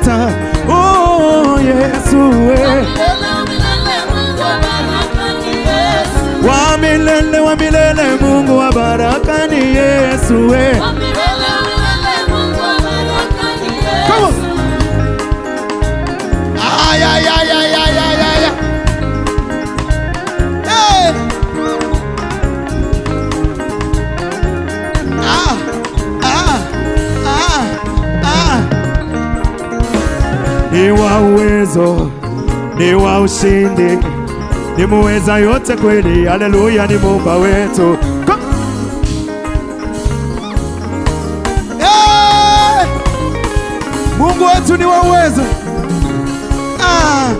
baraka. Oh Yesu we wa milele wa milele, Mungu wa baraka ni Yesu we. Come on. Ay ay ay ay ay ay ay. Hey. Ah ah ah ah. Ni wa uwezo, ni wa ushindi, ni muweza yote kweli. Haleluya, ni Muumba wetu. Hey! Mungu wetu ni wa uwezo. Ah.